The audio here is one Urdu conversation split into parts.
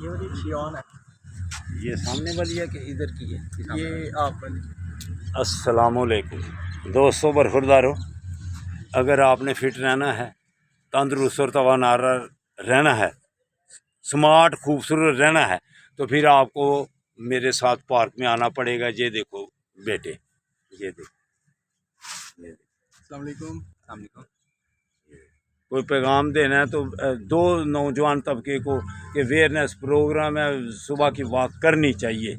یہ والی شیون ہے، یہ سامنے والی ہے کہ ادھر کی ہے؟ یہ آپ والی۔ السلام علیکم دوستوں، برخوردارو، اگر آپ نے فٹ رہنا ہے، تندرست اور توانا رہنا ہے، سمارٹ خوبصورت رہنا ہے، تو پھر آپ کو میرے ساتھ پارک میں آنا پڑے گا۔ یہ دیکھو بیٹے، یہ دیکھو۔ السلام علیکم۔ السلام علیکم۔ کوئی پیغام دینا ہے تو دو نوجوان طبقے کو کہ ویئرنیس پروگرام ہے، صبح کی واک کرنی چاہیے۔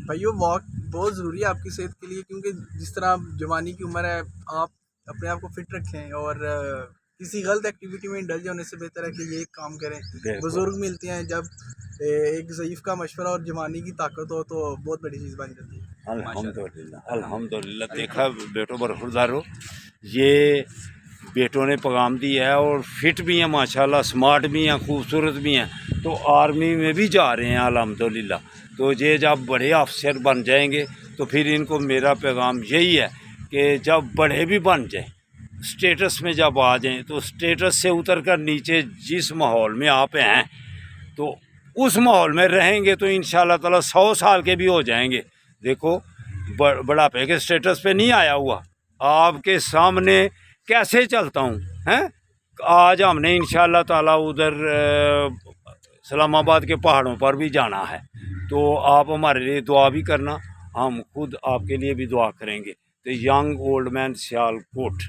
بھائیو، واک بہت ضروری ہے آپ کی صحت کے لیے، کیونکہ جس طرح جوانی کی عمر ہے، آپ اپنے آپ کو فٹ رکھیں اور کسی غلط ایکٹیویٹی میں انڈلج ہونے سے بہتر ہے کہ یہ ایک کام کریں۔ بزرگ ملتے ہیں جب ایک ضعیف کا مشورہ اور جوانی کی طاقت ہو تو بہت بڑی چیز بن جاتی ہے۔ الحمدللہ الحمدللہ۔ دیکھا بیٹوں، برخوردارو، یہ بیٹوں نے پیغام دیا ہے اور فٹ بھی ہیں ماشاءاللہ، سمارٹ بھی ہیں، خوبصورت بھی ہیں، تو آرمی میں بھی جا رہے ہیں الحمدللہ۔ تو یہ جب بڑے افسر بن جائیں گے تو پھر ان کو میرا پیغام یہی ہے کہ جب بڑے بھی بن جائیں، سٹیٹس میں جب آ جائیں، تو سٹیٹس سے اتر کر نیچے جس ماحول میں آپ ہیں تو اس ماحول میں رہیں گے تو انشاءاللہ تعالی 100 سال کے بھی ہو جائیں گے۔ دیکھو بڑھاپے کے سٹیٹس پہ نہیں آیا ہوا، آپ کے سامنے کیسے چلتا ہوں ہیں۔ آج ہم نے انشاءاللہ تعالی ادھر اسلام آباد کے پہاڑوں پر بھی جانا ہے، تو آپ ہمارے لیے دعا بھی کرنا، ہم خود آپ کے لیے بھی دعا کریں گے۔ تو young old man Sialkot,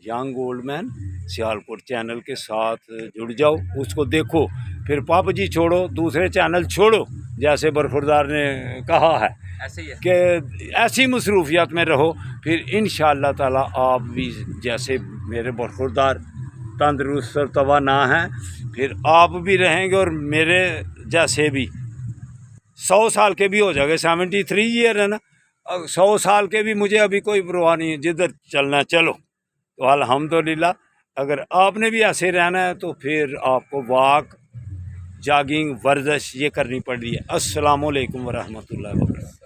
young old man Sialkot channel کے ساتھ جڑ جاؤ، اس کو دیکھو، پھر پاپ جی چھوڑو، دوسرے چینل چھوڑو، جیسے برخوردار نے کہا ہے کہ ایسی مصروفیات میں رہو، پھر انشاءاللہ تعالی آپ بھی جیسے میرے برخوردار تندرست اور توانا ہیں، پھر آپ بھی رہیں گے اور میرے جیسے بھی 100 سال کے بھی ہو جائے گا۔ 73 ایئر ہے نا، 100 سال کے بھی مجھے ابھی کوئی پرواہ نہیں ہے، جدھر چلنا چلو۔ تو الحمدللہ اگر آپ نے بھی ایسے رہنا ہے تو پھر آپ کو واک، جاگنگ، ورزش یہ کرنی پڑ رہی ہے۔ السلام علیکم ورحمۃ اللہ وبرکاتہ۔